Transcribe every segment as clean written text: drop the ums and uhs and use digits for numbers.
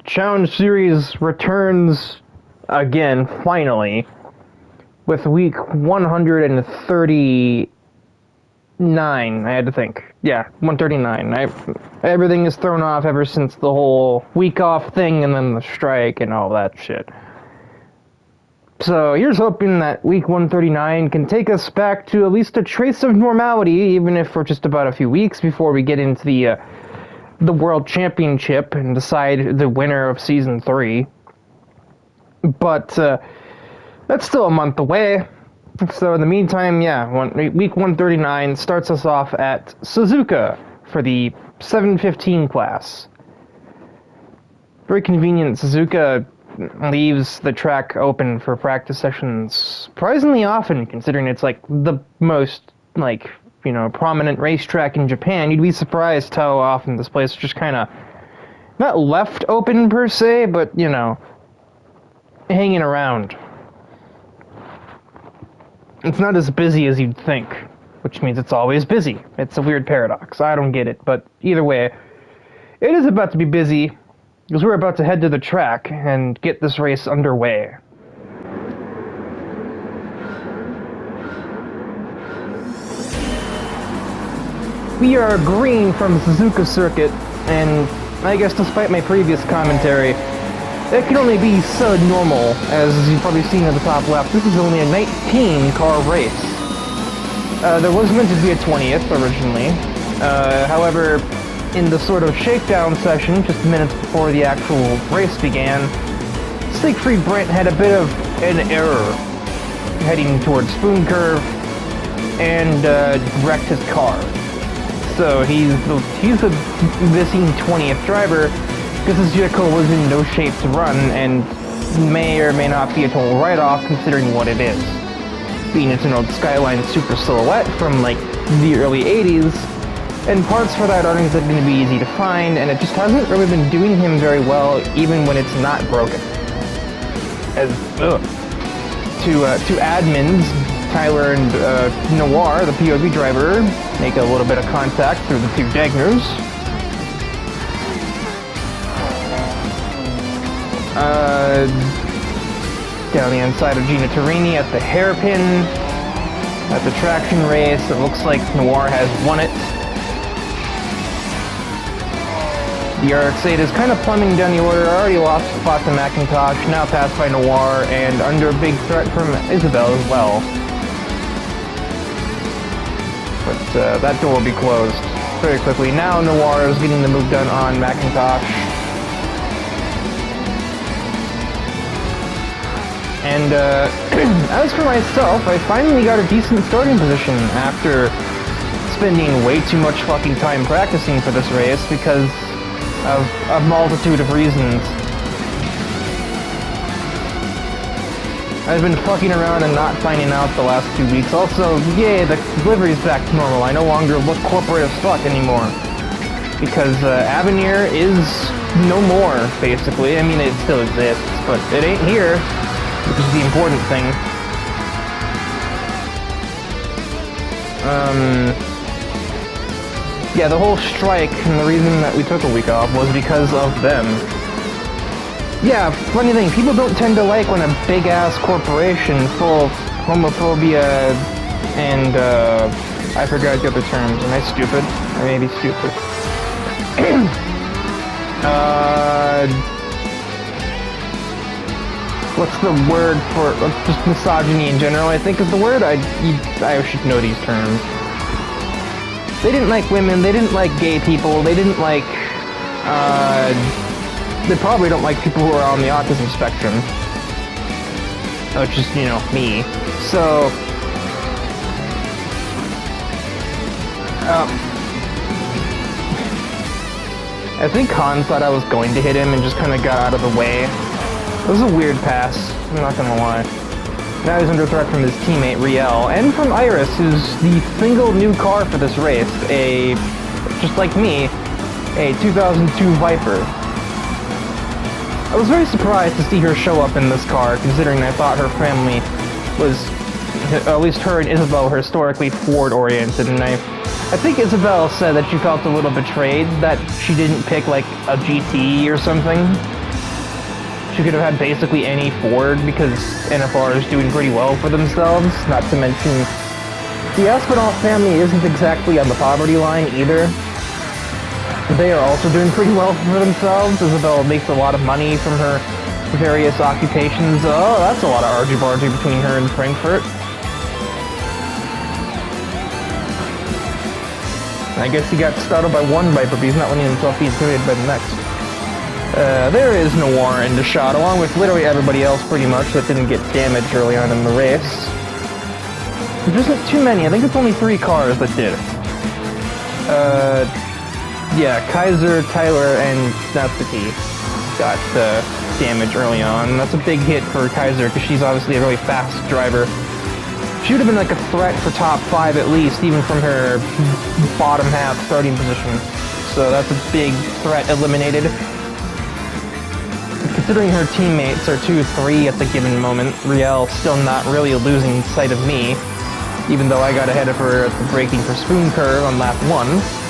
Challenge Series returns again, finally, with week 139, I had to think. Yeah, 139. Everything is thrown off ever since the whole week off thing and then the strike and all that shit. So here's hoping that week 139 can take us back to at least a trace of normality, even if we're just about a few weeks before we get into the World Championship and decide the winner of Season 3. But that's still a month away. So in the meantime, yeah, week 139 starts us off at Suzuka for the 715 class. Very convenient. Suzuka leaves the track open for practice sessions surprisingly often, considering it's like the most prominent racetrack in Japan. You'd be surprised how often this place is just kind of not left open per se, but hanging around. It's not as busy as you'd think, which means it's always busy. It's a weird paradox. I don't get it, but either way, it is about to be busy because we're about to head to the track and get this race underway. We are green from Suzuka Circuit, and I guess despite my previous commentary, it can only be so normal, as you've probably seen at the top left. This is only a 19-car race. There was meant to be a 20th originally. However, in the sort of shakedown session, just minutes before the actual race began, Siegfried Brandt had a bit of an error heading towards Spoon Curve and wrecked his car. So he's a missing 20th driver because his vehicle was in no shape to run and may or may not be a total write-off considering what it is. Being it's an old Skyline Super Silhouette from like the early 80s, and parts for that aren't exactly going to be easy to find, and it just hasn't really been doing him very well even when it's not broken. To admins, Tyler and Noir, the POV driver, make a little bit of contact through the two Dagners. Down the inside of Gina Turini at the hairpin. At the traction race, it looks like Noir has won it. The RX-8 is kind of plumbing down the order, already lost a spot to McIntosh, now passed by Noir, and under big threat from Isabel as well. But that door will be closed very quickly. Now Noir is getting the move done on McIntosh. And as for myself, I finally got a decent starting position after spending way too much fucking time practicing for this race because of a multitude of reasons. I've been fucking around and not finding out the last 2 weeks. Also, yay, the livery's back to normal. I no longer look corporate as fuck anymore. Because Avenir is no more, basically. I mean, it still exists, but it ain't here, which is the important thing. Yeah, the whole strike and the reason that we took a week off was because of them. Yeah, funny thing, people don't tend to like when a big-ass corporation full of homophobia and, I forgot the other terms. Am I stupid? I may be stupid. What's the word for, just misogyny in general, I think is the word? I should know these terms. They didn't like women, they didn't like gay people, they didn't like, they probably don't like people who are on the autism spectrum. Which is, me. So, I think Han thought I was going to hit him and just kind of got out of the way. It was a weird pass, I'm not gonna lie. Now he's under threat from his teammate Riel, and from Iris, who's the single new car for this race, just like me, a 2002 Viper. I was very surprised to see her show up in this car, considering I thought her family was, at least her and Isabel, were historically Ford-oriented, and I think Isabel said that she felt a little betrayed that she didn't pick, like, a GT or something. She could have had basically any Ford because NFR is doing pretty well for themselves, not to mention the Aspinall family isn't exactly on the poverty line either. They are also doing pretty well for themselves. Isabel makes a lot of money from her various occupations. Oh, that's a lot of argy-bargy between her and Frankfurt. I guess he got startled by one Viper, but he's not letting himself be intimidated by the next. There is Noir in the shot, along with literally everybody else pretty much that didn't get damaged early on in the race. There isn't too many. I think it's only 3 cars that did. Yeah, Kaiser, Tyler, and Snapsity got damage early on. That's a big hit for Kaiser because she's obviously a really fast driver. She would have been like a threat for top 5 at least, even from her bottom half starting position. So that's a big threat eliminated. Considering her teammates are 2-3 at the given moment, Riel still not really losing sight of me, even though I got ahead of her at the braking for Spoon Curve on lap 1.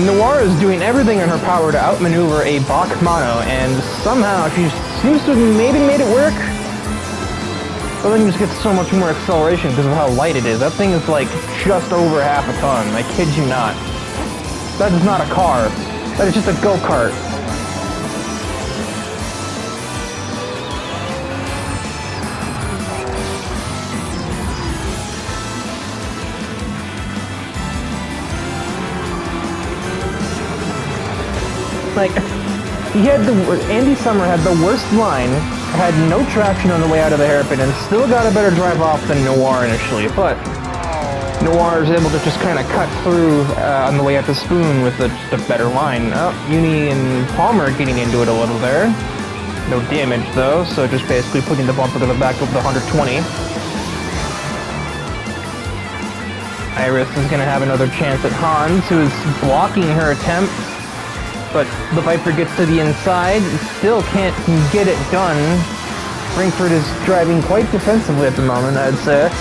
Noir is doing everything in her power to outmaneuver a Bach Mono, and somehow she seems to have maybe made it work. But then you just get so much more acceleration because of how light it is. That thing is like just over half a ton. I kid you not. That is not a car. That is just a go-kart. Like, Andy Summer had the worst line, had no traction on the way out of the hairpin, and still got a better drive off than Noir initially, but Noir is able to just kind of cut through on the way out the Spoon with a better line. Oh, Uni and Palmer getting into it a little there. No damage though, so just basically putting the bumper to the back of the 120. Iris is going to have another chance at Hans, who is blocking her attempt. But the Viper gets to the inside, still can't get it done. Frankfurt is driving quite defensively at the moment, I'd say.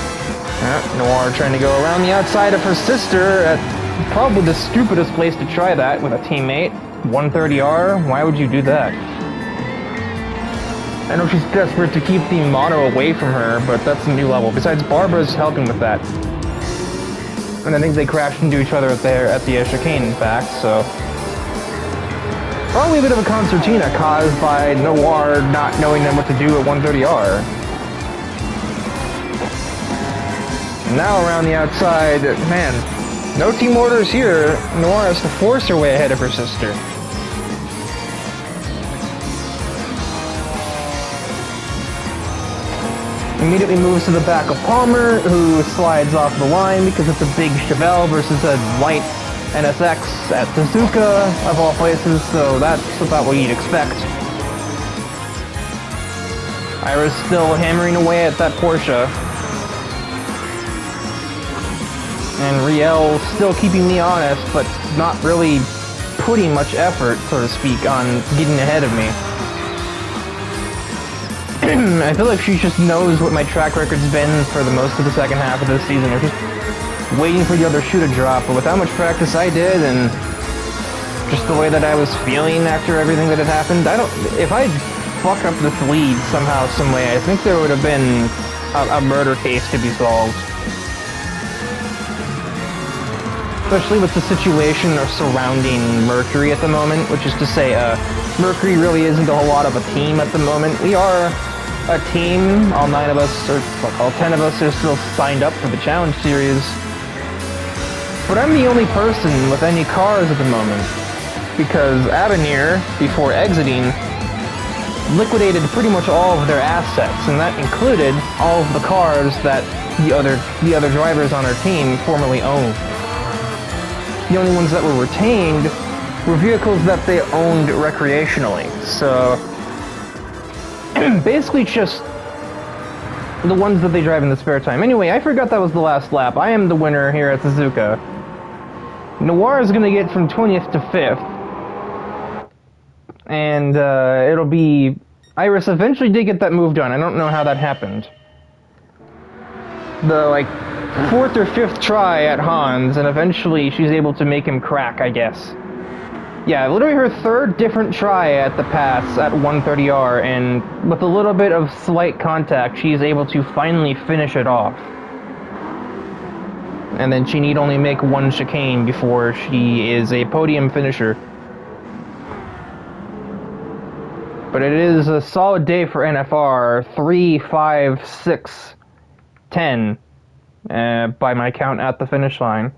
Noir trying to go around the outside of her sister at probably the stupidest place to try that with a teammate. 130R, why would you do that? I know she's desperate to keep the Mono away from her, but that's a new level. Besides, Barbara's helping with that. And I think they crashed into each other at the chicane, in fact, so... Probably a bit of a concertina caused by Noir not knowing then what to do at 130R. Now around the outside, man, no team orders here. Noir has to force her way ahead of her sister. Immediately moves to the back of Palmer, who slides off the line because it's a big Chevelle versus a light NSX at Suzuka, of all places, so that's about what you'd expect. Iris still hammering away at that Porsche. And Riel still keeping me honest, but not really putting much effort, so to speak, on getting ahead of me. I feel like she just knows what my track record's been for the most of the second half of this season. They're just waiting for the other shoe to drop, but with how much practice I did and just the way that I was feeling after everything that had happened, if I fuck up this lead somehow, some way, I think there would have been a murder case to be solved. Especially with the situation surrounding Mercury at the moment, which is to say, Mercury really isn't a whole lot of a team at the moment. We are a team, all 9 of us, or all 10 of us are still signed up for the Challenge Series. But I'm the only person with any cars at the moment, because Avenir, before exiting, liquidated pretty much all of their assets, and that included all of the cars that the other drivers on our team formerly owned. The only ones that were retained were vehicles that they owned recreationally, so basically just the ones that they drive in the spare time. Anyway, I forgot that was the last lap. I am the winner here at Suzuka. Noir is going to get from 20th to 5th. And it'll be... Iris eventually did get that move done. I don't know how that happened. The, 4th or 5th try at Hans, and eventually she's able to make him crack, I guess. Yeah, literally her 3rd different try at the pass at 130R, and with a little bit of slight contact, she's able to finally finish it off. And then she need only make 1 chicane before she is a podium finisher. But it is a solid day for NFR, 3, 5, 6, 10, by my count at the finish line.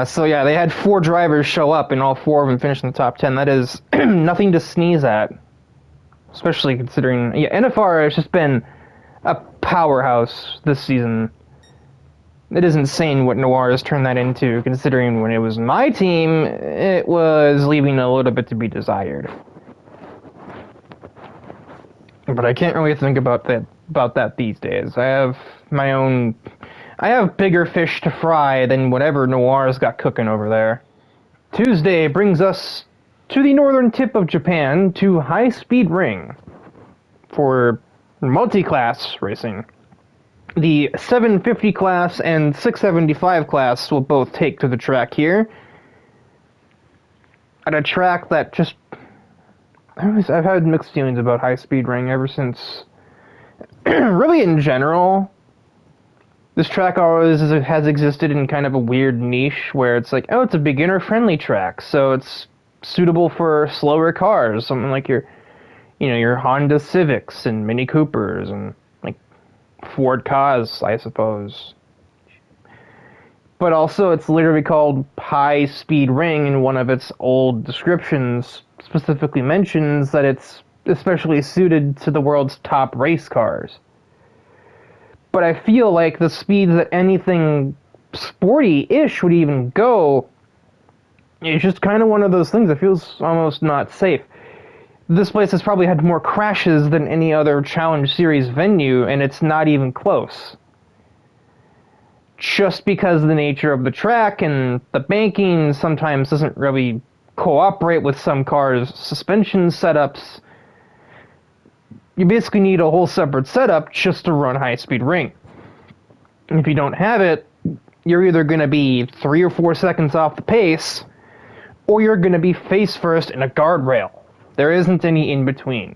So yeah, they had 4 drivers show up and all 4 of them finished in the top 10. That is nothing to sneeze at. Especially considering, yeah, NFR has just been a powerhouse this season. It is insane what Noir has turned that into, considering when it was my team, it was leaving a little bit to be desired. But I can't really think about that these days. I have bigger fish to fry than whatever Noir's got cooking over there. Tuesday brings us to the northern tip of Japan, to High Speed Ring for multi-class racing. The 750 class and 675 class will both take to the track here. At a track that just... I've had mixed feelings about High Speed Ring ever since... really in general, this track always has existed in kind of a weird niche where it's like, oh, it's a beginner-friendly track, so it's suitable for slower cars, something like your Honda Civics and Mini Coopers and Ford Kas, I suppose. But also, it's literally called High Speed Ring, and one of its old descriptions specifically mentions that it's especially suited to the world's top race cars. But I feel like the speeds that anything sporty-ish would even go, it's just kind of one of those things that feels almost not safe. This place has probably had more crashes than any other Challenge Series venue, and it's not even close. Just because of the nature of the track and the banking sometimes doesn't really cooperate with some cars' suspension setups, you basically need a whole separate setup just to run High Speed Ring. And if you don't have it, you're either going to be 3 or 4 seconds off the pace, or you're going to be face first in a guardrail. There isn't any in between.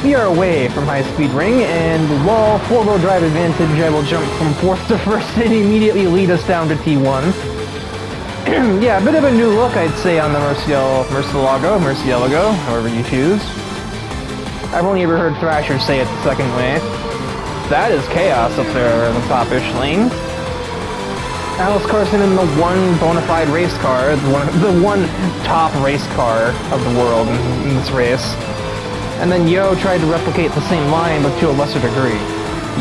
We are away from High Speed Ring, and while 4-wheel drive advantage, I will jump from 4th to 1st and immediately lead us down to T1. Yeah, a bit of a new look, I'd say, on the Murcielago, however you choose. I've only ever heard Thrasher say it the second way. That is chaos up there in the top-ish lane. Alice Carson in the one bona fide race car, the one top race car of the world in this race. And then Yo tried to replicate the same line, but to a lesser degree.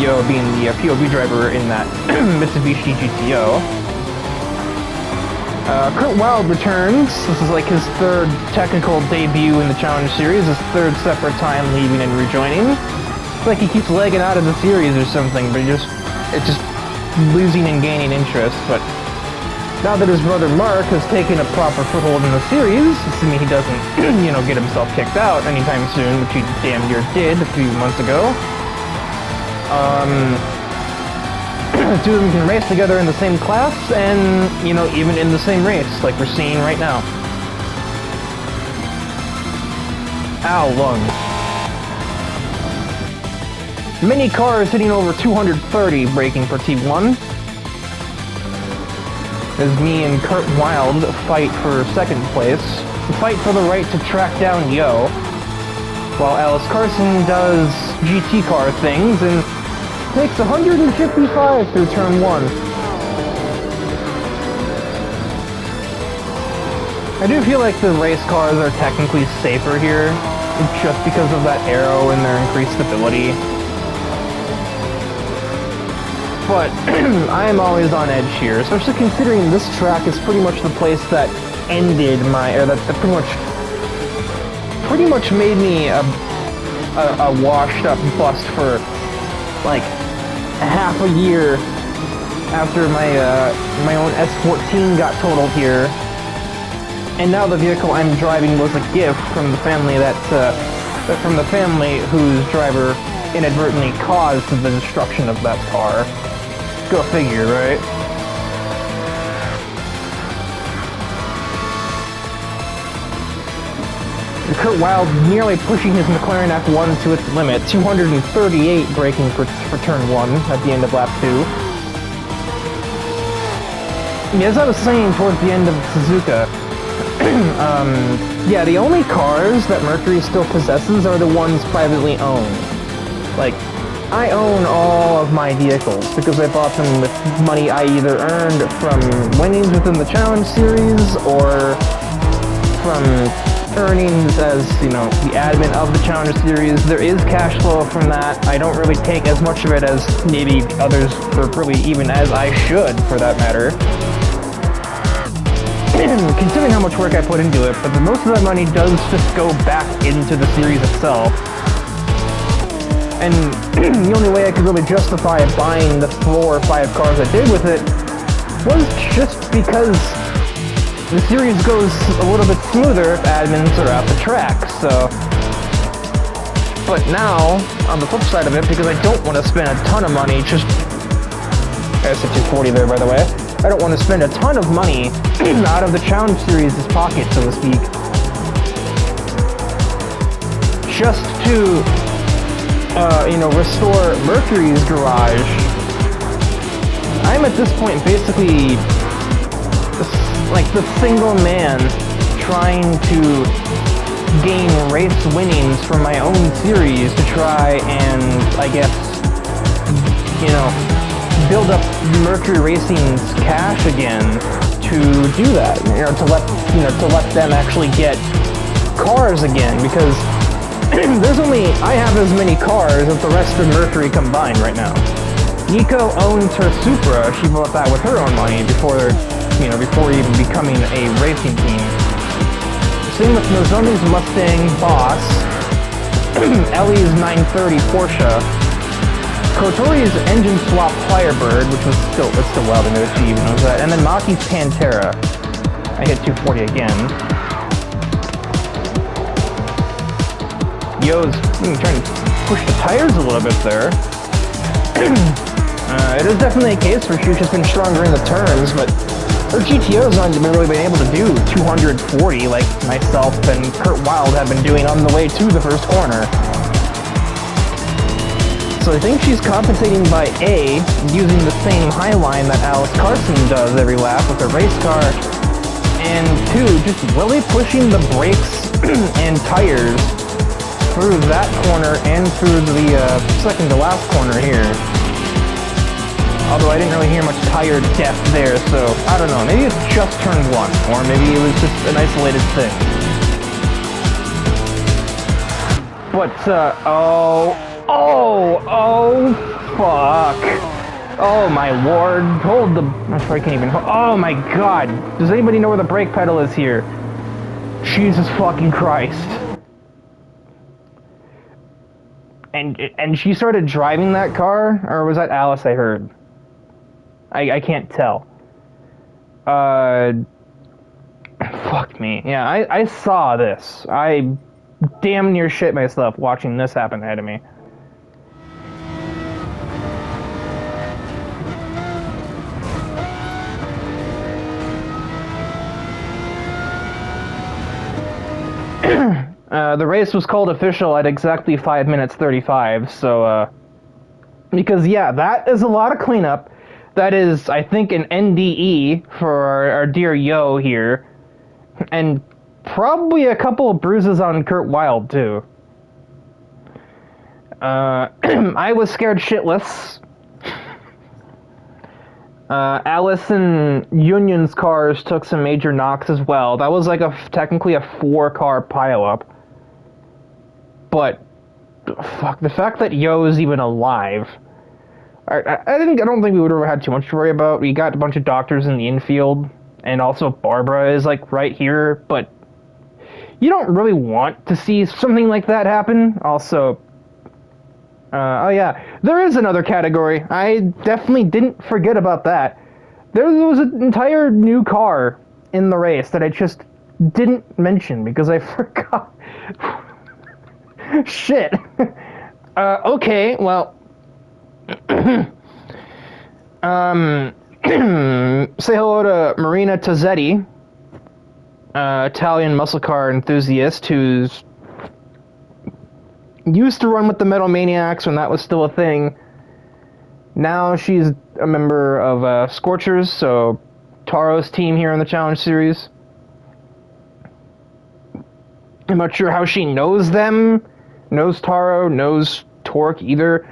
Yo being the POV driver in that Mitsubishi GTO. Kurt Wilde returns. This is like his 3rd technical debut in the Challenge Series, his 3rd separate time leaving and rejoining. It's like he keeps legging out of the series or something, but it's just losing and gaining interest. But now that his brother Mark has taken a proper foothold in the series, assuming he doesn't, get himself kicked out anytime soon, which he damn near did a few months ago, the 2 of them can race together in the same class, and, even in the same race, like we're seeing right now. Ow, lungs. Many cars hitting over 230 braking for T1. As me and Kurt Wilde fight for 2nd place, fight for the right to track down Yo, while Alice Carson does GT car things and takes 155 through turn 1. I do feel like the race cars are technically safer here, just because of that aero and their increased stability. But I am always on edge here, especially considering this track is pretty much the place that ended that pretty much made me a washed up bust for like half a year after my own S14 got totaled here. And now the vehicle I'm driving was a gift from the family whose driver inadvertently caused the destruction of that car. Go figure, right? Kurt Wilde nearly pushing his McLaren F1 to its limit, 238 braking for turn 1 at the end of lap 2. As I was saying towards the end of Suzuka, yeah, the only cars that Mercury still possesses are the ones privately owned. Like, I own all of my vehicles because I bought them with money I either earned from winnings within the Challenge Series or from earnings as, you know, the admin of the Challenger Series. There is cash flow from that. I don't really take as much of it as maybe others, or really even as I should, for that matter. Considering how much work I put into it, but most of that money does just go back into the series itself. And the only way I could really justify buying the 4 or 5 cars I did with it was just because the series goes a little bit smoother if admins are at the track, so... But now, on the flip side of it, because I don't want to spend a ton of money, just... I said 240 there, by the way. I don't want to spend a ton of money out of the Challenge Series' pocket, so to speak. Just to, you know, restore Mercury's garage. I'm at this point basically like the single man trying to gain race winnings from my own series to try and, I guess, you know, build up Mercury Racing's cash again to do that, you know, to let them actually get cars again, because I have as many cars as the rest of Mercury combined right now. Nico owns her Supra. She bought that with her own money before even becoming a racing team. Same with Nozomi's Mustang Boss, Ellie's 930 Porsche, Kotori's engine swap Firebird, which was still wild to achieve, and then Maki's Pantera. I hit 240 again. Yo's trying to push the tires a little bit there. It is definitely a case where she's just been stronger in the turns, but her GTO's not really been able to do 240 like myself and Kurt Wilde have been doing on the way to the first corner. So I think she's compensating by A, using the same high line that Alice Carson does every lap with her race car, and 2, just really pushing the brakes and tires through that corner and through the second to last corner here. Although I didn't really hear much tire depth there, so I don't know, maybe it's just turn 1, or maybe it was just an isolated thing. But, oh, fuck. Oh my lord, hold the, I'm sorry, I can't even, oh my god. Does anybody know where the brake pedal is here? Jesus fucking Christ. And she started driving that car, or was that Alice I heard? I can't tell. Fuck me. Yeah, I saw this. I damn near shit myself watching this happen ahead of me. The race was called official at exactly 5 minutes 35, so, because, yeah, that is a lot of cleanup. That is, I think, an NDE for our dear Yo here, and probably a couple of bruises on Kurt Wilde, too. I was scared shitless. Alice and Union's cars took some major knocks as well. That was like technically a 4-car pileup. But, fuck, the fact that Yo is even alive. I don't think we would have ever had too much to worry about. We got a bunch of doctors in the infield, and also Barbara is, like, right here, but you don't really want to see something like that happen. Also, oh yeah, there is another category. I definitely didn't forget about that. There was an entire new car in the race that I just didn't mention because I forgot. Shit. Okay, well, say hello to Marina Tozzetti, Italian muscle car enthusiast who's used to run with the Metal Maniacs when that was still a thing. Now she's a member of Scorchers, so Taro's team here in the Challenge Series. I'm not sure how she knows them, knows Taro, knows Torque either,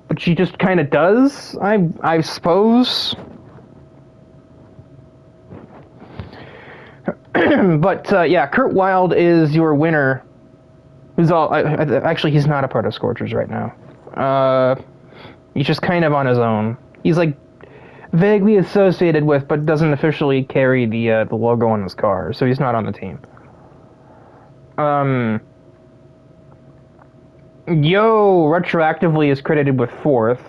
but she just kind of does, I suppose. But yeah, Kurt Wilde is your winner. Who's all actually he's not a part of Scorchers right now. He's just kind of on his own. He's like vaguely associated with, but doesn't officially carry the logo on his car, so he's not on the team. Yo retroactively is credited with 4th,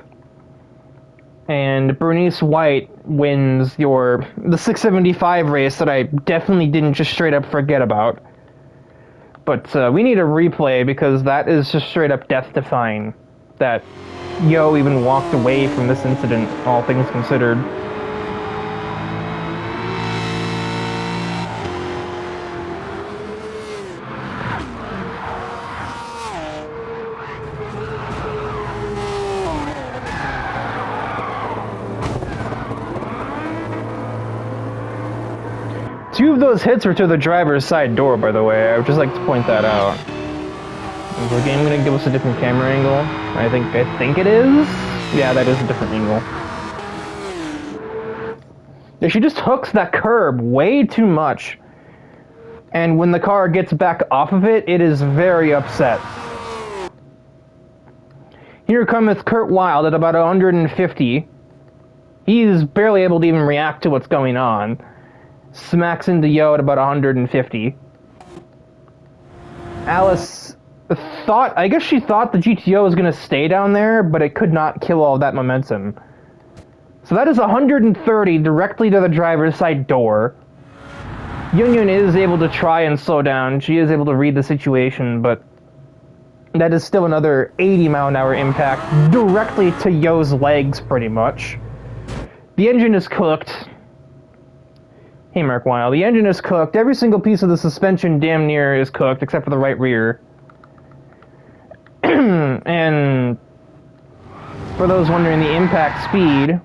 and Bernice White wins the 675 race that I definitely didn't just straight up forget about. But we need a replay because that is just straight up death-defying. That Yo even walked away from this incident, all things considered. Two of those hits were to the driver's side door, by the way. I would just like to point that out. Is the game gonna give us a different camera angle? I think it is? Yeah, that is a different angle. Yeah, she just hooks that curb way too much. And when the car gets back off of it, it is very upset. Here cometh Kurt Wilde at about 150. He's barely able to even react to what's going on. Smacks into Yo at about 150. Alice I guess she thought the GTO was going to stay down there, but it could not kill all that momentum. So that is 130 directly to the driver's side door. Yun is able to try and slow down. She is able to read the situation, but that is still another 80-mile-an-hour impact directly to Yo's legs, pretty much. The engine is cooked. Hey, Mark Wilde. The engine is cooked. Every single piece of the suspension damn near is cooked, except for the right rear. And for those wondering the impact speed,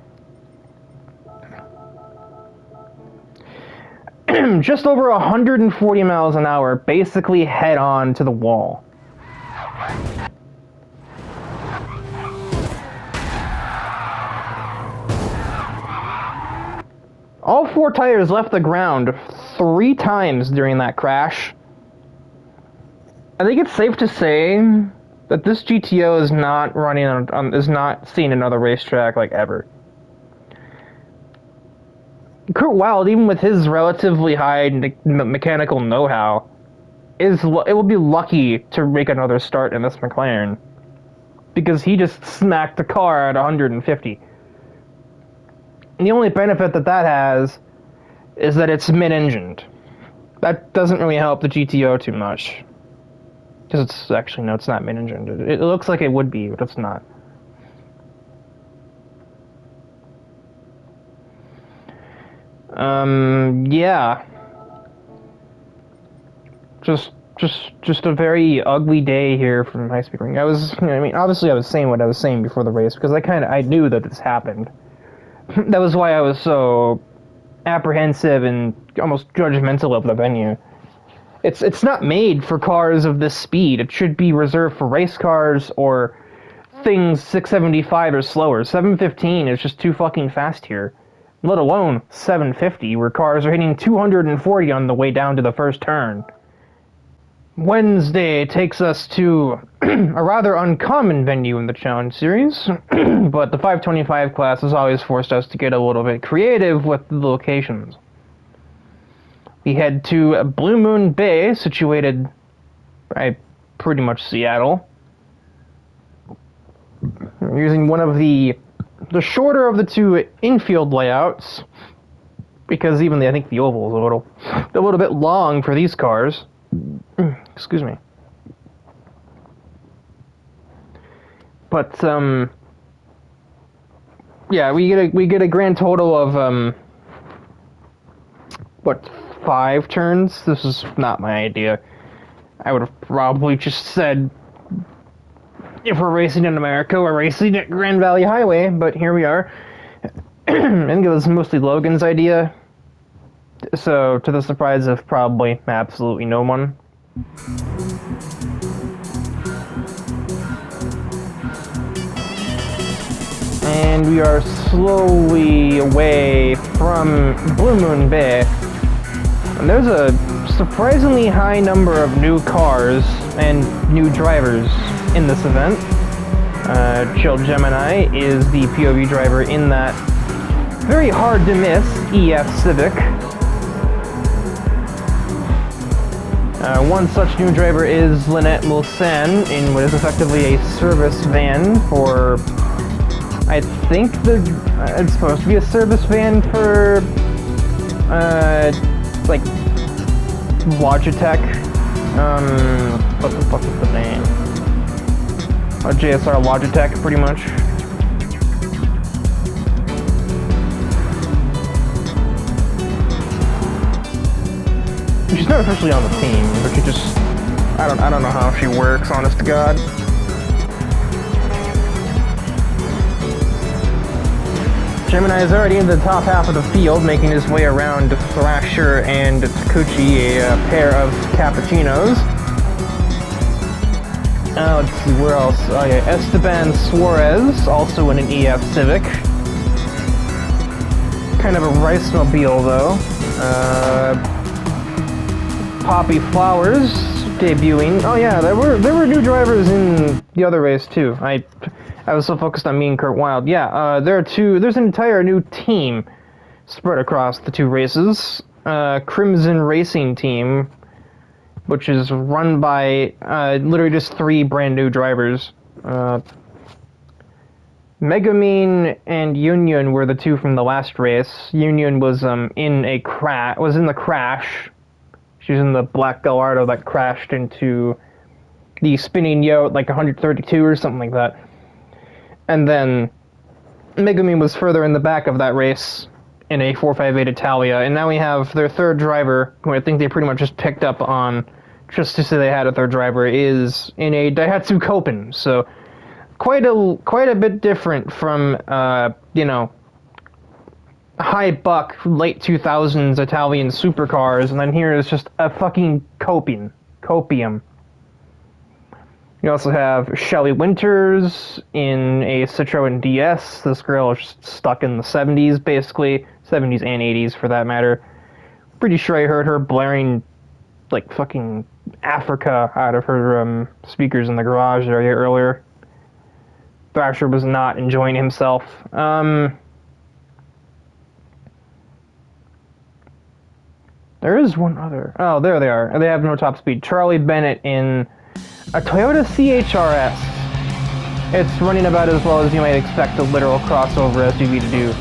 just over 140 miles an hour, basically head on to the wall. All 4 tires left the ground 3 times during that crash. I think it's safe to say that this GTO is not running is not seeing another racetrack like ever. Kurt Wilde, even with his relatively high mechanical know-how, it will be lucky to make another start in this McLaren, because he just smacked the car at 150. And the only benefit that has is that it's mid-engined. That doesn't really help the GTO too much. Because it's actually, no, it's not mid-engined. It looks like it would be, but it's not. Yeah. Just a very ugly day here from High Speed Ring. Obviously I was saying what I was saying before the race, because I knew that this happened. That was why I was so apprehensive and almost judgmental of the venue. It's not made for cars of this speed. It should be reserved for race cars or things 675 or slower. 715 is just too fucking fast here. Let alone 750, where cars are hitting 240 on the way down to the first turn. Wednesday takes us to a rather uncommon venue in the Challenge Series, but the 525 class has always forced us to get a little bit creative with the locations. We head to Blue Moon Bay, situated by pretty much Seattle. We're using one of the shorter of the 2 infield layouts, because even I think the oval is a little bit long for these cars. Excuse me. But yeah, we get a grand total of what, 5 turns? This is not my idea. I would have probably just said, if we're racing in America, we're racing at Grand Valley Highway, but here we are. I think it was mostly Logan's idea, so to the surprise of probably absolutely no one. And we are slowly away from Blue Moon Bay. And there's a surprisingly high number of new cars and new drivers in this event. Chill Gemini is the POV driver in that very hard to miss EF Civic. One such new driver is Lynette Mulsanne in what is effectively a service van for, I think it's supposed to be a service van for, like, Logitech, what the fuck is the name? JSR Logitech, pretty much. She's not officially on the team, but she just, I don't know how she works, honest to God. Gemini is already in the top half of the field, making his way around Thrasher and Takuchi, a pair of cappuccinos. Let's see, where else? Oh yeah, Esteban Suarez, also in an EF Civic. Kind of a Rice-mobile, though. Poppy Flowers, debuting. Oh yeah, there were new drivers in the other race, too. I was so focused on me and Kurt Wilde. Yeah, there's an entire new team spread across the 2 races. Crimson Racing Team, which is run by literally just 3 brand new drivers. Megumin and Union were the 2 from the last race. Union was in the crash. She was in the Black Gallardo that crashed into the spinning yo at like 132 or something like that. And then Megumin was further in the back of that race in a 458 Italia, and now we have their 3rd driver, who I think they pretty much just picked up on just to say they had a 3rd driver, is in a Daihatsu Copen. So quite a bit different from you know, high buck late 2000s Italian supercars, and then here is just a fucking Copium. You also have Shelley Winters in a Citroen DS. This girl is just stuck in the 70s, basically. 70s and 80s, for that matter. Pretty sure I heard her blaring, like, fucking Africa out of her speakers in the garage area earlier. Thrasher was not enjoying himself. There is one other. Oh, there they are. They have no top speed. Charlie Bennett in a Toyota CHRS. It's running about as well as you might expect a literal crossover SUV to do.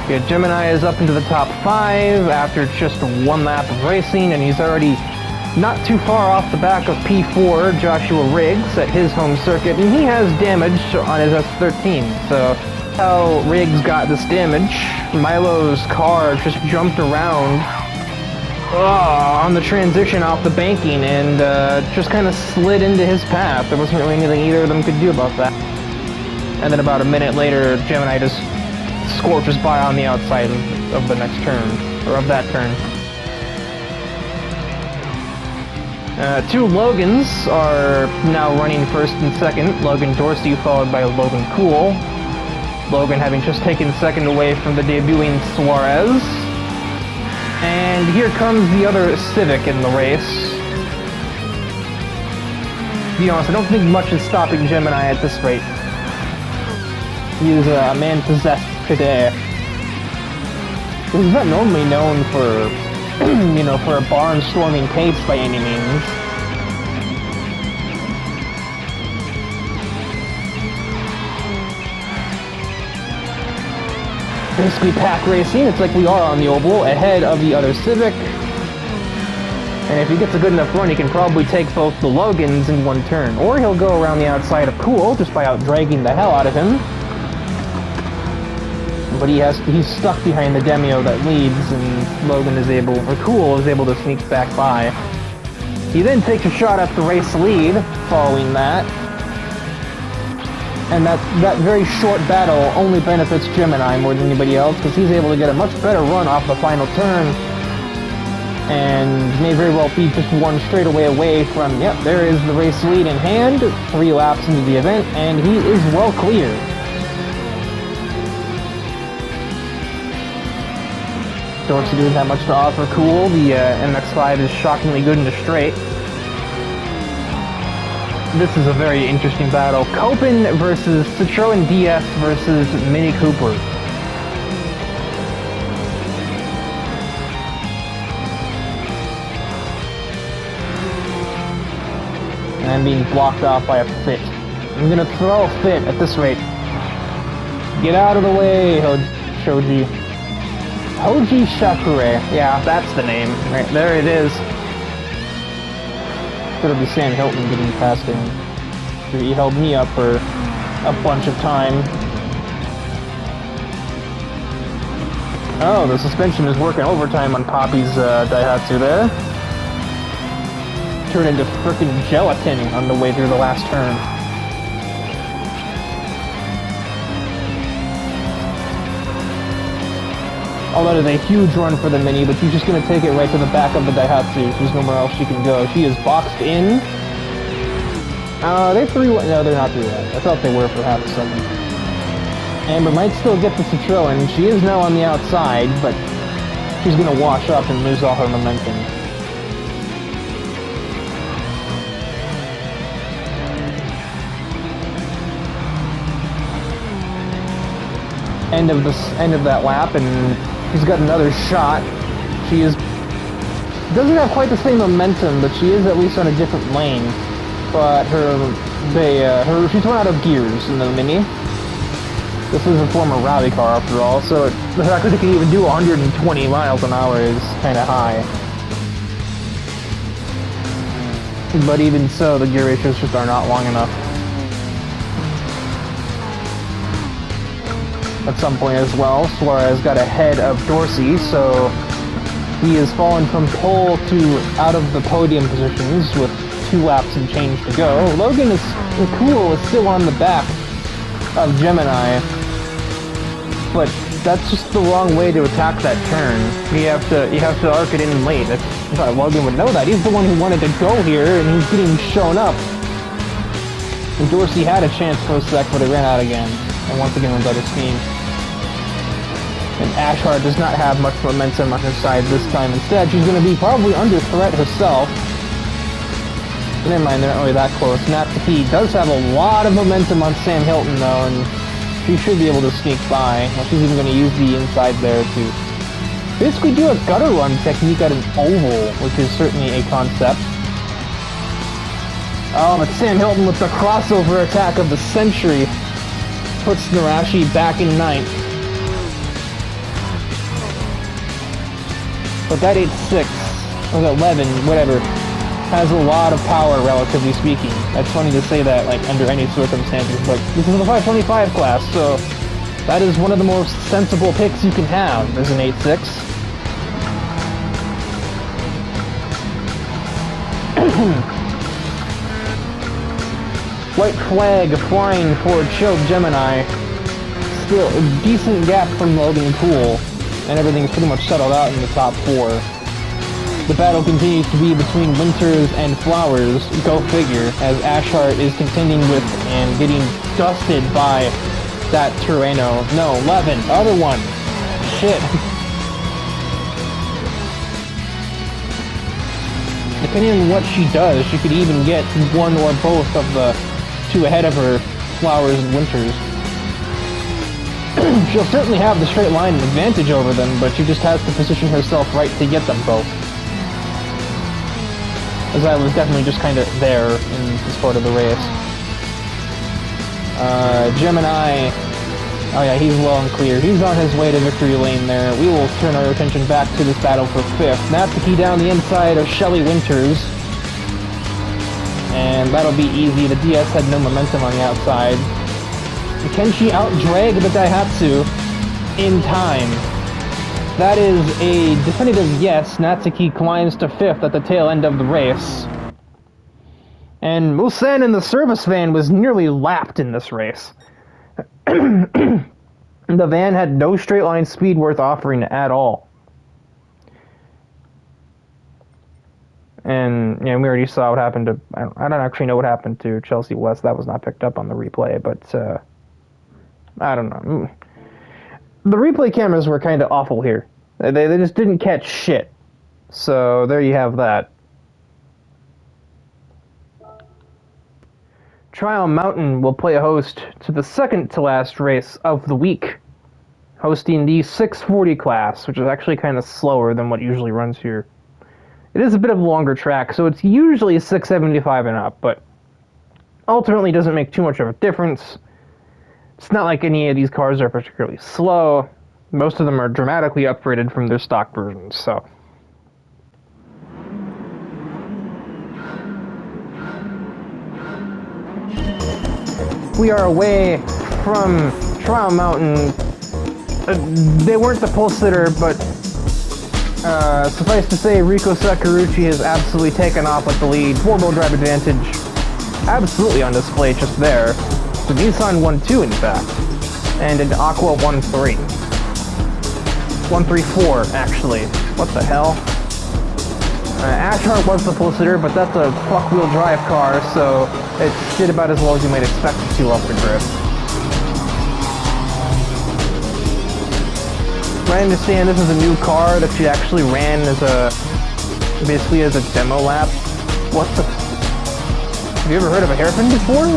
Yeah, Gemini is up into the top 5 after just 1 lap of racing, and he's already not too far off the back of P4, Joshua Riggs, at his home circuit, and he has damage on his S13, so how Riggs got this damage, Milo's car just jumped around on the transition off the banking and just kind of slid into his path. There wasn't really anything either of them could do about that. And then about a minute later, Gemini just scorches by on the outside of the next turn, or of that turn. 2 Logans are now running 1st and 2nd. Logan Dorsey followed by Logan Cool. Logan having just taken 2nd away from the debuting Suarez. And here comes the other Civic in the race. To be honest, I don't think much is stopping Gemini at this rate. He is a man possessed today. He's not normally known for, you know, for a barnstorming pace by any means. basically pack racing. It's like we are on the oval, ahead of the other Civic. And if he gets a good enough run, he can probably take both the Logans in one turn. Or he'll go around the outside of Cool, just by out-dragging the hell out of him. But he's stuck behind the Demio that leads, and Logan is able, or Cool is able to sneak back by. He then takes a shot at the race lead, following that. And that very short battle only benefits Gemini more than anybody else, because he's able to get a much better run off the final turn, and may very well be just one straightaway away from, yep, there is the race lead in hand, 3 laps into the event, and he is well clear. Dorsey didn't have much to offer Cool. The MX-5 is shockingly good in the straight. This is a very interesting battle. Copen versus Citroen DS versus Mini Cooper. And I'm being blocked off by a Fit. I'm gonna throw a Fit at this rate. Get out of the way, Shoji. Hoji Shakure. Yeah, that's the name. Right, there it is. It'll be Sam Hilton getting past him. He held me up for a bunch of time. Oh, the suspension is working overtime on Poppy's Daihatsu there. Turned into frickin' gelatin on the way through the last turn. Although that is a huge run for the Mini, but she's just going to take it right to the back of the Daihatsu. There's nowhere else she can go. She is boxed in. They're 3-1. No, they're not 3-1. I thought they were for half a second. Amber might still get the Citroen. She is now on the outside, but she's going to wash up and lose all her momentum. End of that lap, and she's got another shot. She doesn't have quite the same momentum, but she is at least on a different lane. But she's run out of gears in the Mini. This is a former rally car after all, so the fact that it can even do 120 miles an hour is kind of high. But even so, the gear ratios just are not long enough. At some point as well, Suarez got ahead of Dorsey, so he has fallen from pole to out of the podium positions with 2 laps and change to go. Logan Cool is still on the back of Gemini, but that's just the wrong way to attack that turn. You have to arc it in late. I thought Logan would know that. He's the one who wanted to go here, and he's getting shown up. And Dorsey had a chance for a sec, but it ran out again. And once again, runs out of steam. And Ashhart does not have much momentum on her side this time. Instead, she's going to be probably under threat herself. Never mind, they're not really that close. Natsuki does have a lot of momentum on Sam Hilton, though, and she should be able to sneak by. Well, she's even going to use the inside there to basically do a gutter run technique at an oval, which is certainly a concept. Oh, but Sam Hilton with the crossover attack of the century puts Narashi back in 9th. But that 8.6, or 11, whatever, has a lot of power, relatively speaking. That's funny to say that, like, under any circumstances, but this is the 525 class, so that is one of the most sensible picks you can have as an 8.6. White flag flying for Chilled Gemini. Still a decent gap from Logan Cool, and everything is pretty much settled out in the top 4. The battle continues to be between Winters and Flowers, go figure, as Ashhart is contending with and getting dusted by that Turismo. No, Levin, other one. Shit. Depending on what she does, she could even get one or both of the 2 ahead of her, Flowers and Winters. She'll certainly have the straight line advantage over them, but she just has to position herself right to get them both. As I was definitely just kind of there in this part of the race. Gemini Oh yeah, he's well and clear. He's on his way to victory lane there. We will turn our attention back to this battle for 5th. Natsuki down the inside of Shelly Winters. And that'll be easy. The DS had no momentum on the outside. Can she out-drag the Daihatsu in time? That is a definitive yes. Natsuki climbs to 5th at the tail end of the race. And Musen in the service van was nearly lapped in this race. The van had no straight line speed worth offering at all. And we already saw what happened to... I don't actually know what happened to Chelsea West. That was not picked up on the replay, but... I don't know. The replay cameras were kind of awful here. They just didn't catch shit. So there you have that. Trial Mountain will play a host to the second to last race of the week, hosting the 640 class, which is actually kind of slower than what usually runs here. It is a bit of a longer track, so it's usually 675 and up, but ultimately doesn't make too much of a difference. It's not like any of these cars are particularly slow. Most of them are dramatically upgraded from their stock versions, so... We are away from Trial Mountain. They weren't the pole sitter, but suffice to say, Riko Sakaguchi has absolutely taken off with the lead. 4-wheel drive advantage absolutely on display just there. The Nissan 1-2, in fact, and an Aqua 1-3. 1-3-4, actually. What the hell? Ashhart was the pole sitter, but that's a fuck-wheel drive car, so it did about as well as you might expect it to off the grid. I understand this is a new car that she actually ran as basically as a demo lap. What the... Have you ever heard of a hairpin before?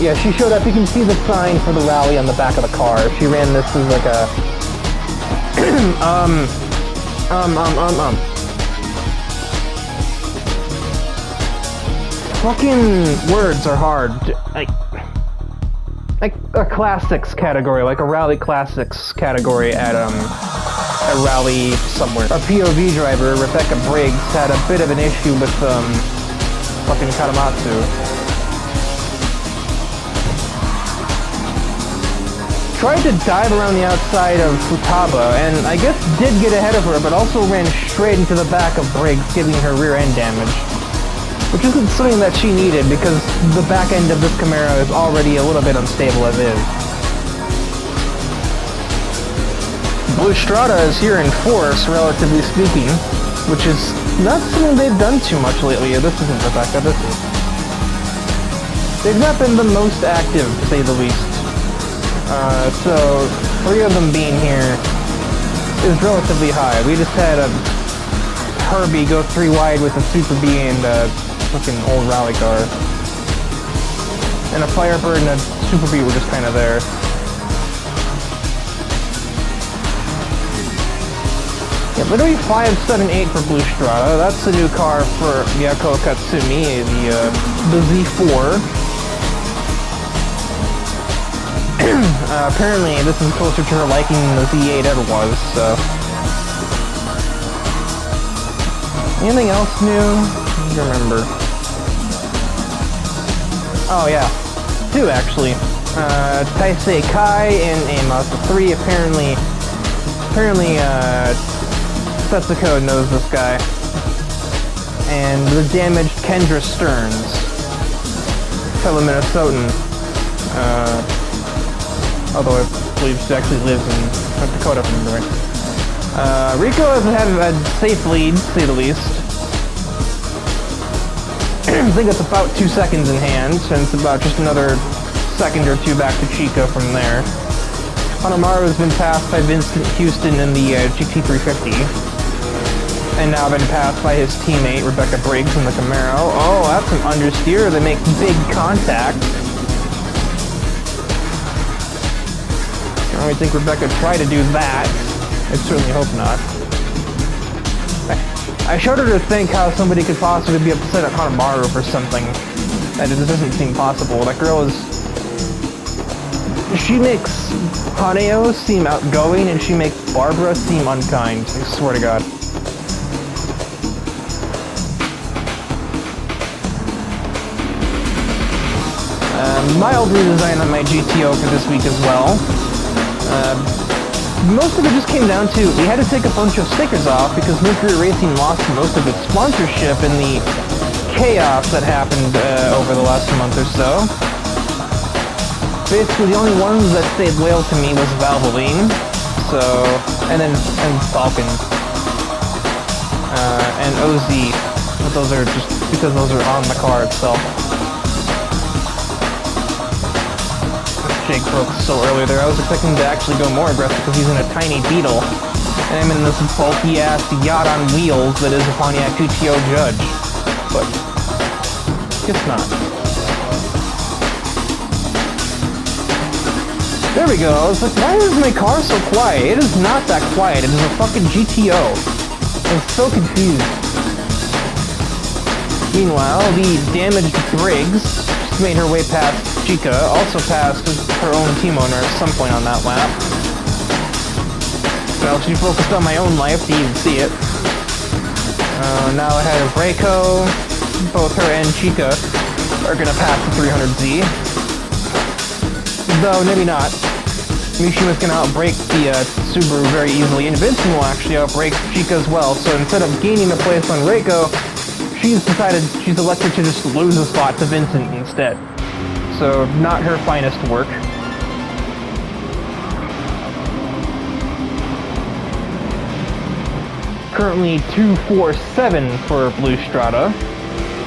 Yeah, she showed up. You can see the sign for the rally on the back of the car. She ran this as like a... Fucking words are hard. Like a classics category, like a rally classics category at a rally somewhere. A POV driver, Rebecca Briggs, had a bit of an issue with fucking Katamatsu. Tried to dive around the outside of Futaba, and I guess did get ahead of her, but also ran straight into the back of Briggs, giving her rear end damage. Which isn't something that she needed, because the back end of this Camaro is already a little bit unstable as is. Blue Strada is here in force, relatively speaking, which is not something they've done too much lately. This isn't Rebecca, this is... They've not been the most active, to say the least. So, 3 of them being here is relatively high. We just had a Herbie go 3 wide with a Super B and a fucking old rally car. And a Firebird and a Super B were just kind of there. Yeah, literally 578 for Blue Strada. That's the new car for Miyako Katsumi, the Z4. Apparently this is closer to her liking than the Z8 ever was, so... Anything else new? I don't remember. Oh yeah, 2 actually. Taisei Kai in a Mazda 3. Apparently, Setsuko knows this guy. And the damaged Kendra Stearns, fellow Minnesotan. Although I believe she actually lives in North Dakota from the right. Riko has had a safe lead, to say the least. I think it's about 2 seconds in hand, and it's about just another second or 2 back to Chica from there. Hanamaru has been passed by Vincent Houston in the GT350. And now been passed by his teammate, Rebecca Briggs in the Camaro. Oh, that's an understeer. They make big contact. I don't think Rebecca tried to do that. I certainly hope not. I shudder to think how somebody could possibly be upset at Hanamaru for something. That just doesn't seem possible. That girl is She makes Haneo seem outgoing, and she makes Barbara seem unkind. I swear to God. Mild redesign on my GTO for this week as well. Most of it just came down to, we had to take a bunch of stickers off because Mercury Racing lost most of its sponsorship in the chaos that happened over the last month or so. Basically, the only ones that stayed loyal to me was Valvoline, and Falcon, and OZ, but those are just because those are on the car itself. Jake broke so early there. I was expecting to actually go more aggressive because he's in a tiny Beetle, and I'm in this bulky ass yacht on wheels that is a Pontiac GTO Judge, but guess not. There we go. I was like, why is my car so quiet? It is not that quiet. It is a fucking GTO. I'm so confused. Meanwhile, the damaged Briggs just made her way past Chica, also passed her own team owner at some point on that lap. Well, she focused on my own life to even see it. Now ahead of Reiko, both her and Chica are gonna pass the 300Z. Though, maybe not. Mishima's gonna outbrake the Subaru very easily, and Vincent will actually outbrake Chica as well, so instead of gaining a place on Reiko, she's elected to just lose a spot to Vincent instead. So, not her finest work. Currently 247 for Blue Strata.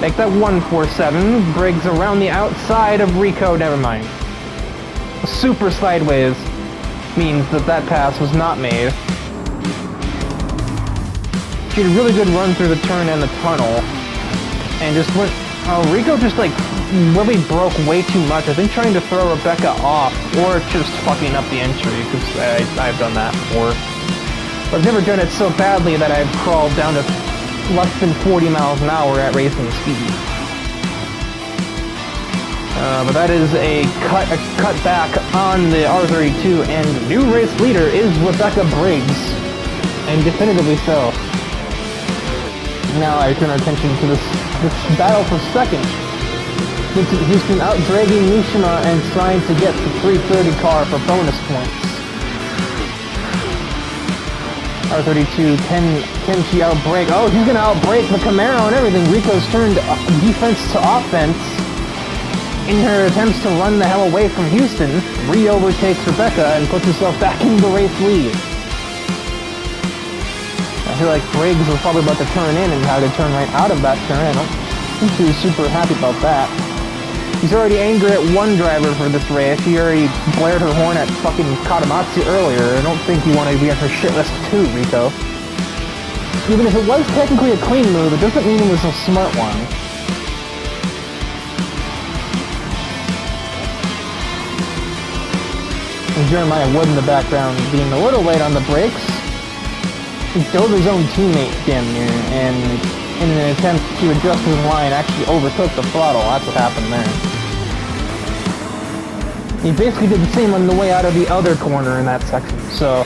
Make that 147. Briggs around the outside of Rico, never mind. Super sideways means that pass was not made. She had a really good run through the turn and the tunnel. And just went... Rico just like really broke way too much. I think trying to throw Rebecca off or just fucking up the entry, because I've done that before. But I've never done it so badly that I've crawled down to less than 40 miles an hour at racing speed. But that is a cut back on the R32, and new race leader is Rebecca Briggs, and definitively so. Now I turn our attention to this battle for second. Vincent Houston out-dragging Mishima and trying to get the 330 car for bonus points. R32, can she outbrake? Oh, he's gonna outbrake the Camaro and everything. Rico's turned defense to offense. In her attempts to run the hell away from Houston, re-overtakes Rebecca and puts herself back in the race lead. I feel like Briggs was probably about to turn in and had to turn right out of that turn. I don't think she was super happy about that. She's already angry at one driver for this race. She already blared her horn at fucking Katamatsu earlier. I don't think you want to be on her shit list too, Rico. Even if it was technically a clean move, it doesn't mean it was a smart one. And Jeremiah Wood in the background being a little late on the brakes. He killed his own teammate damn near, and in an attempt to adjust his line, actually overtook the throttle. That's what happened there. He basically did the same on the way out of the other corner in that section, so...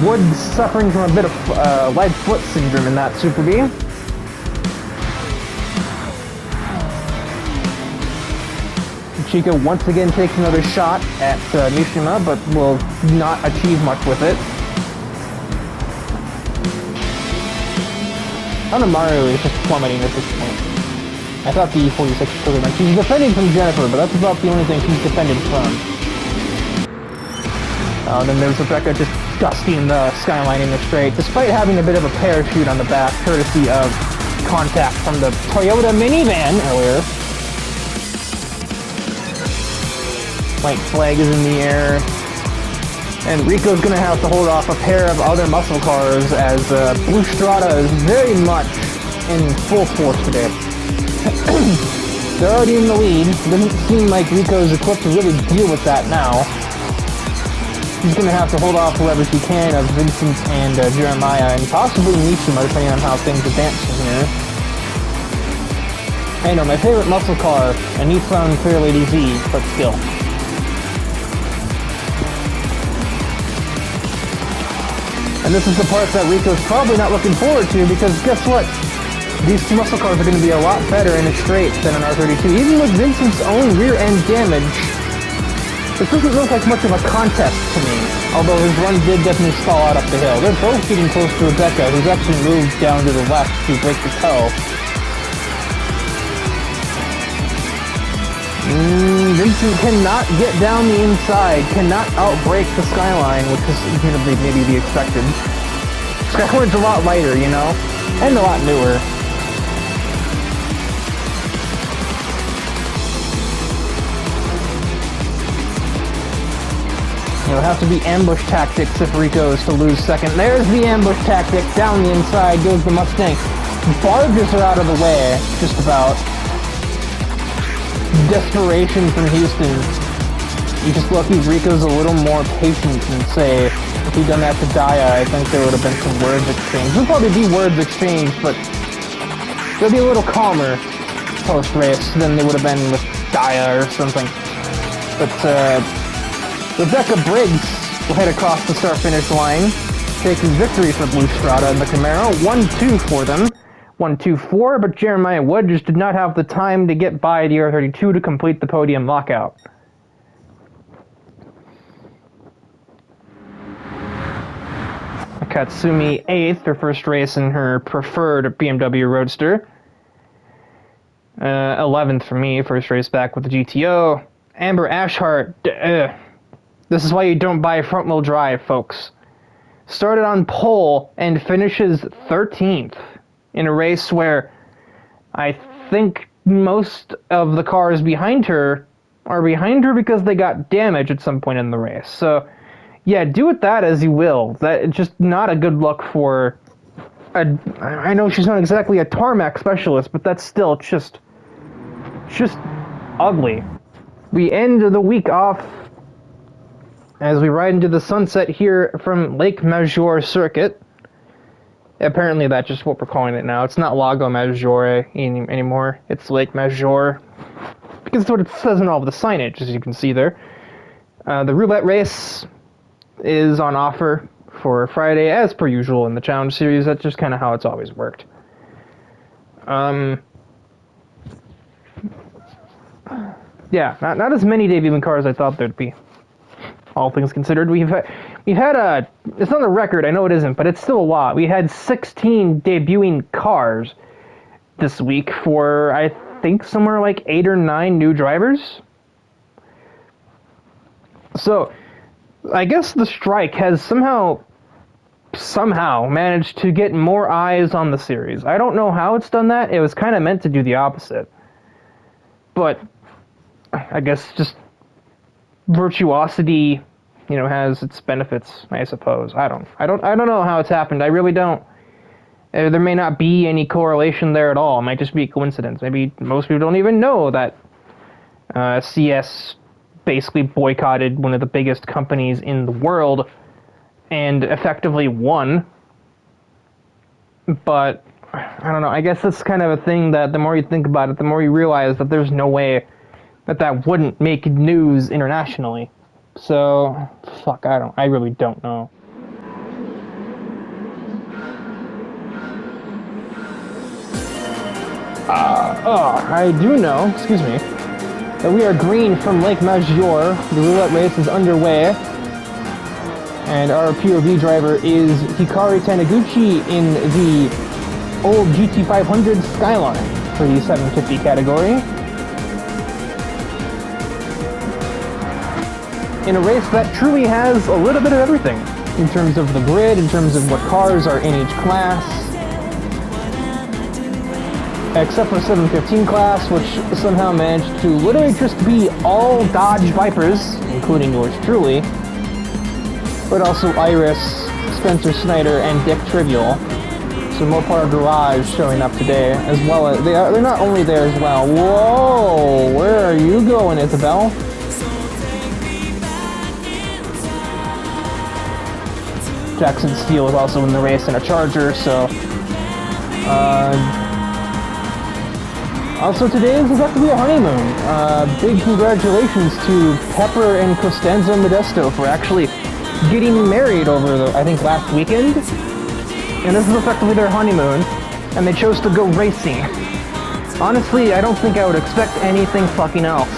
Wood suffering from a bit of light foot syndrome in that Super B. Chica once again takes another shot at Mishima, but will not achieve much with it. Mario is just plummeting at this point. I thought the E46 was still there. She's defending from Jennifer, but that's about the only thing she's defended from. Then there's Rebecca just dusting the skyline in the straight, despite having a bit of a parachute on the back, courtesy of contact from the Toyota minivan earlier. White flag is in the air. And Rico's gonna have to hold off a pair of other muscle cars as Blue Strata is very much in full force today. They're already in the lead. Doesn't seem like Rico's equipped to really deal with that now. He's gonna have to hold off whoever he can of Vincent and Jeremiah and possibly Mishima, depending on how things advance from here. I know, my favorite muscle car, a Nissan Fairlady Z, but still. And this is the part that Rico's probably not looking forward to, because guess what? These two muscle cars are going to be a lot better in a straight than an R32. Even with Vincent's own rear end damage, this doesn't look like much of a contest to me, although his run did definitely stall out up the hill. They're both getting close to Rebecca, who's actually moved down to the left to break the toe. Vincent cannot get down the inside, cannot outbrake the Skyline, which is maybe be expected. Skyline's a lot lighter, you know, and a lot newer. It'll have to be ambush tactics if Rico is to lose second. There's the ambush tactic. Down the inside goes the Mustang. Barges are out of the way, just about. Desperation from Houston. You just lucky Rico's a little more patient and say, if he'd done that to Daya, I think there would have been some words exchanged. There'll probably be words exchanged, but they'll be a little calmer post-race than they would have been with Daya or something. But, Rebecca Briggs will head across the start-finish line, taking victory for Blue Strada and the Camaro. 1-2 for them. 1-2-4, but Jeremiah Wood just did not have the time to get by the R32 to complete the podium lockout. Katsumi 8th, her first race in her preferred BMW Roadster. 11th for me, first race back with the GTO. Amber Ashhart, this is why you don't buy front-wheel drive, folks. Started on pole and finishes 13th. In a race where I think most of the cars behind her are behind her because they got damaged at some point in the race. So, yeah, do with that as you will. That's just not a good look for I know she's not exactly a tarmac specialist, but that's still just ugly. We end the week off as we ride into the sunset here from Lake Maggiore Circuit. Apparently that's just what we're calling it now. It's not Lago Maggiore anymore. It's Lake Maggiore. Because that's what it says in all of the signage, as you can see there. The roulette race is on offer for Friday, as per usual in the Challenge Series. That's just kind of how it's always worked. Yeah, not as many debuting cars as I thought there'd be. All things considered, we've had a, it's not a record, I know it isn't, but it's still a lot. We had 16 debuting cars this week for, I think, somewhere like 8 or 9 new drivers. So, I guess the strike has somehow managed to get more eyes on the series. I don't know how it's done that. It was kind of meant to do the opposite. But, I guess just virtuosity, you know, has its benefits, I suppose. I don't know how it's happened. I really don't. There may not be any correlation there at all. It might just be a coincidence. Maybe most people don't even know that CS basically boycotted one of the biggest companies in the world and effectively won. But I don't know. I guess that's kind of a thing that the more you think about it, the more you realize that there's no way that wouldn't make news internationally. So, fuck, I really don't know. I do know, excuse me, that we are green from Lake Maggiore. The roulette race is underway. And our POV driver is Hikari Taniguchi in the old GT500 Skyline for the 750 category. In a race that truly has a little bit of everything, in terms of the grid, in terms of what cars are in each class, except for 715 class, which somehow managed to literally just be all Dodge Vipers, including yours truly, but also Iris, Spencer Snyder, and Dick Trivial. So Mopar Garage showing up today, as well as, they're not only there as well. Whoa, where are you going, Isabel? Jackson Steele is also in the race in a Charger, so... also today is effectively a honeymoon. Big congratulations to Pepper and Costanzo Modesto for actually getting married over the, I think, last weekend. And this is effectively their honeymoon. And they chose to go racing. Honestly, I don't think I would expect anything fucking else.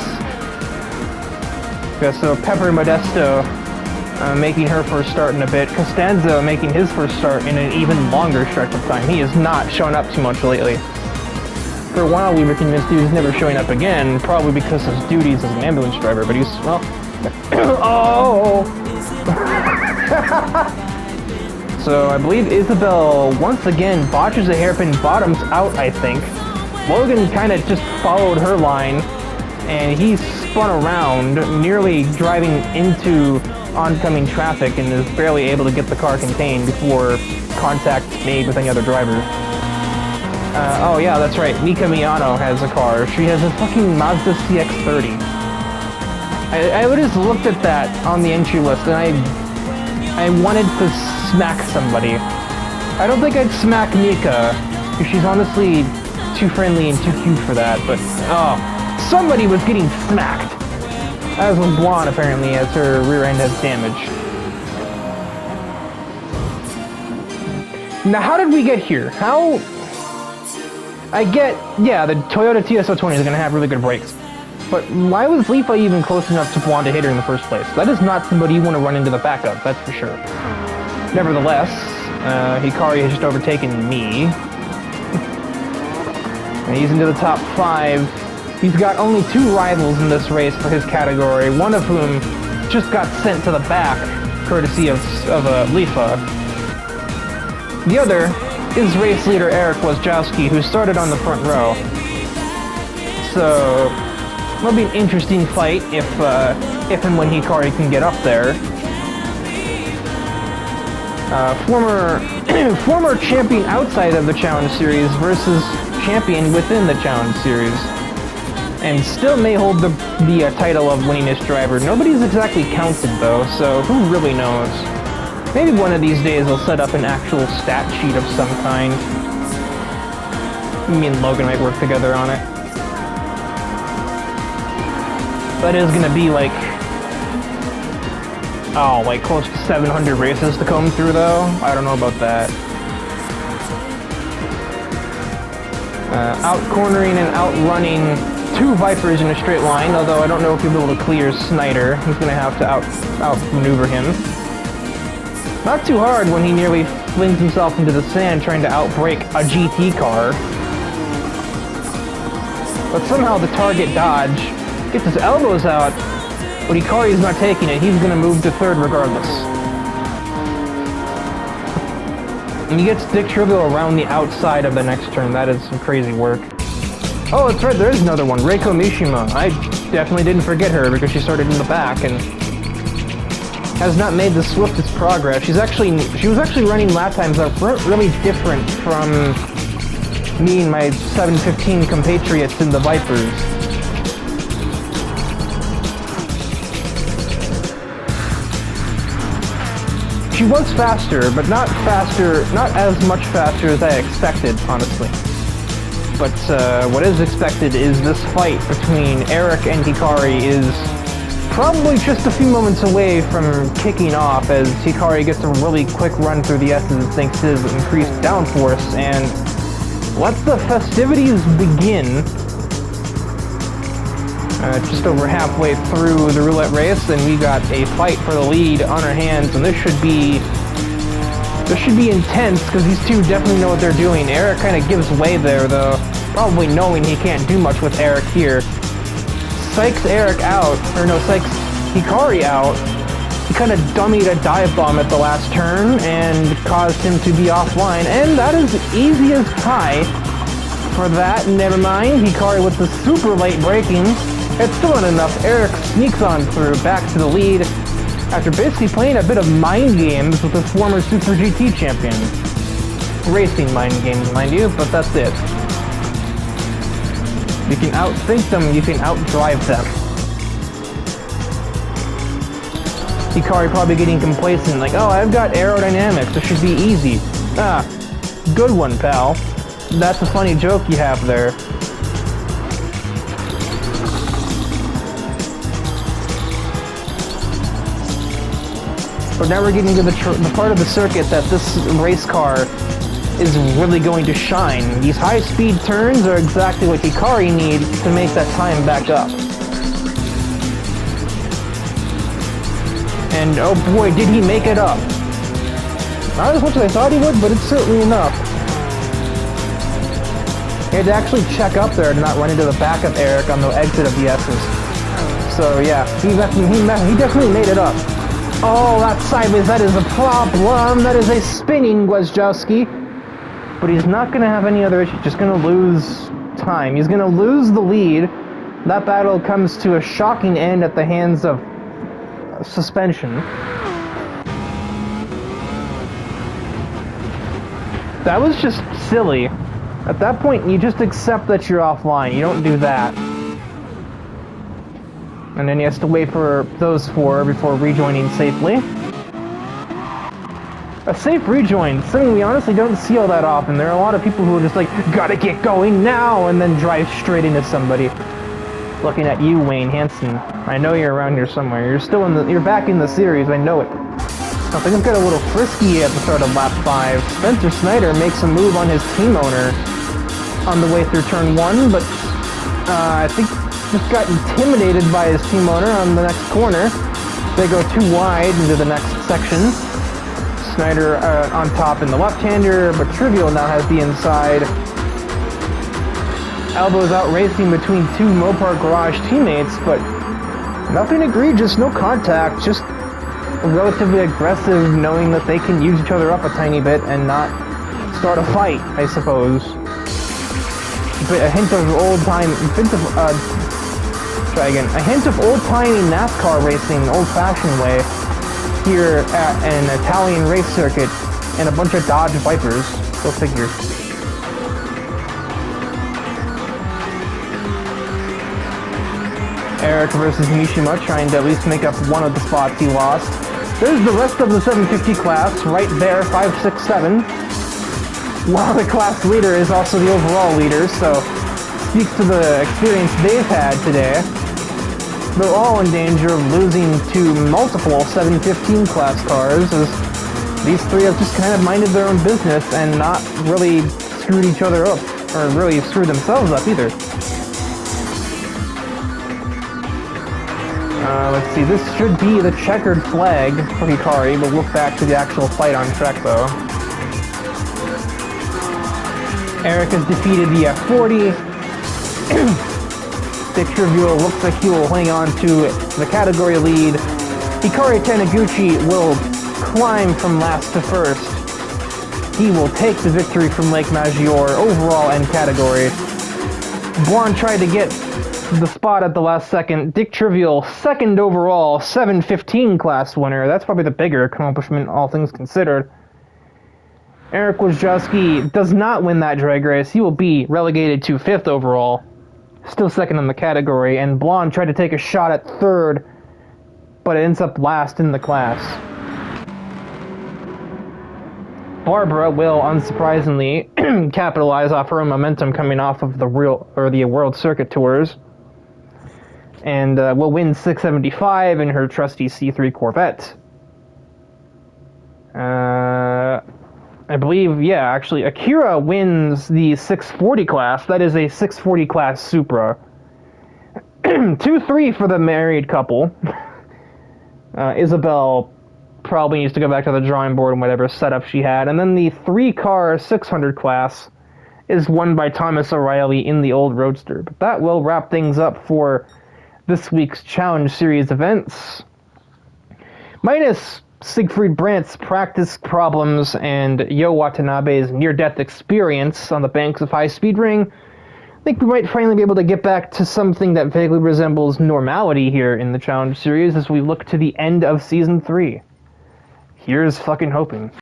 Okay, so Pepper Modesto making her first start in a bit. Costanzo making his first start in an even longer stretch of time. He has not shown up too much lately. For a while we were convinced he was never showing up again, probably because of his duties as an ambulance driver, but he's, well... oh! So I believe Isabel once again botches a hairpin, bottoms out, I think. Logan kind of just followed her line, and he spun around, nearly driving into oncoming traffic, and is barely able to get the car contained before contact made with any other driver. Oh yeah, that's right, Mika Miyano has a car. She has a fucking Mazda CX-30. I would just looked at that on the entry list, and I wanted to smack somebody. I don't think I'd smack Mika, because she's honestly too friendly and too cute for that, but, oh, somebody was getting smacked. As was Blonde, apparently, as her rear end has damage. Now, how did we get here? How... I get, yeah, the Toyota TS020 is going to have really good brakes. But why was Leafa even close enough to Blonde to hit her in the first place? That is not somebody you want to run into the back of, that's for sure. Nevertheless, Hikari has just overtaken me. And he's into the top 5. He's got only 2 rivals in this race for his category, one of whom just got sent to the back, courtesy of Leafa. The other is race leader Eric Wojciechowski, who started on the front row. So, it'll be an interesting fight if and when Hikari can get up there. Former champion outside of the Challenge Series versus champion within the Challenge Series. And still may hold the title of winningest driver. Nobody's exactly counted though, so who really knows? Maybe one of these days they'll set up an actual stat sheet of some kind. Me and Logan might work together on it. That is gonna be like... oh, like close to 700 races to comb through though? I don't know about that. Out-cornering and outrunning 2 Vipers in a straight line, although I don't know if he'll be able to clear Snyder. He's gonna have to outmaneuver him. Not too hard when he nearly flings himself into the sand trying to outbrake a GT car. But somehow the target dodge gets his elbows out, but Hikari's not taking it. He's gonna move to 3rd regardless. And he gets Dick Trivial around the outside of the next turn. That is some crazy work. Oh, that's right, there is another one. Reiko Mishima. I definitely didn't forget her because she started in the back and has not made the swiftest progress. She was actually running lap times that weren't really different from me and my 715 compatriots in the Vipers. She was faster, but not as much faster as I expected, honestly. But what is expected is this fight between Eric and Hikari is probably just a few moments away from kicking off as Hikari gets a really quick run through the S's thanks to his increased downforce and let the festivities begin. Just over halfway through the roulette race, and we got a fight for the lead on our hands, and this should be intense because these two definitely know what they're doing. Eric kind of gives way there, though, probably knowing he can't do much with Eric here. Psychs Eric out, or no, psychs Hikari out. He kind of dummied a dive bomb at the last turn and caused him to be offline, and that is easy as pie for that. Never mind, Hikari with the super late braking. It's still not enough. Eric sneaks on through, back to the lead, after basically playing a bit of mind games with his former Super GT champion. Racing mind games, mind you, but that's it. You can outthink them, you can outdrive them. Hikari probably getting complacent, like, oh, I've got aerodynamics, it should be easy. Ah, good one, pal. That's a funny joke you have there. But now we're getting to the part of the circuit that this race car is really going to shine. These high-speed turns are exactly what Hikari needs to make that time back up. And oh boy, did he make it up. Not as much as I thought he would, but it's certainly enough. He had to actually check up there to not run into the back of Eric on the exit of the S's. So yeah, he definitely made it up. Oh, that's sideways, that is a problem. That is a spinning Wojciechowski. But he's not going to have any other issues, just going to lose time. He's going to lose the lead. That battle comes to a shocking end at the hands of suspension. That was just silly. At that point, you just accept that you're offline. You don't do that. And then he has to wait for those four before rejoining safely. A safe rejoin, something we honestly don't see all that often. There are a lot of people who are just like, gotta get going now, and then drive straight into somebody. Looking at you, Wayne Hansen. I know you're around here somewhere. You're back in the series, I know it. I think it's got a little frisky at the start of lap 5. Spencer Snyder makes a move on his team owner on the way through turn 1, but I think just got intimidated by his team owner on the next corner. They go too wide into the next section. Snyder on top in the left-hander, but Trivial now has the inside. Elbows out racing between two Mopar Garage teammates, but nothing egregious, no contact, just relatively aggressive, knowing that they can use each other up a tiny bit and not start a fight, I suppose. A hint of a hint of old-timey NASCAR racing, old-fashioned way, here at an Italian race circuit, and a bunch of Dodge Vipers. Go figure. Eric versus Mishima, trying to at least make up one of the spots he lost. There's the rest of the 750 class, right there, 5, 6, 7. While the class leader is also the overall leader, so speaks to the experience they've had today. They're all in danger of losing to multiple 715 class cars, as these three have just kind of minded their own business and not really screwed each other up, or really screwed themselves up either. Let's see, this should be the checkered flag for Hikari, but look back to the actual fight on track though. Eric has defeated the F40. Dick Trivial looks like he will hang on to the category lead. Hikari Taniguchi will climb from last to first. He will take the victory from Lake Maggiore overall and category. Blonde tried to get the spot at the last second. Dick Trivial, second overall, 715 class winner. That's probably the bigger accomplishment, all things considered. Eric Wojciechowski does not win that drag race. He will be relegated to 5th overall. Still second in the category, and Blonde tried to take a shot at 3rd, but it ends up last in the class. Barbara will, unsurprisingly, capitalize off her momentum coming off of the World Circuit Tours, and will win 675 in her trusty C3 Corvette. I believe, yeah, actually, Akira wins the 640 class. That is a 640 class Supra. 2-3 for the married couple. Isabel probably needs to go back to the drawing board and whatever setup she had. And then the 3-car 600 class is won by Thomas O'Reilly in the old Roadster. But that will wrap things up for this week's Challenge Series events. Minus Siegfried Brandt's practice problems and Yo Watanabe's near-death experience on the banks of High Speed Ring, I think we might finally be able to get back to something that vaguely resembles normality here in the Challenge Series as we look to the end of Season 3. Here's fucking hoping.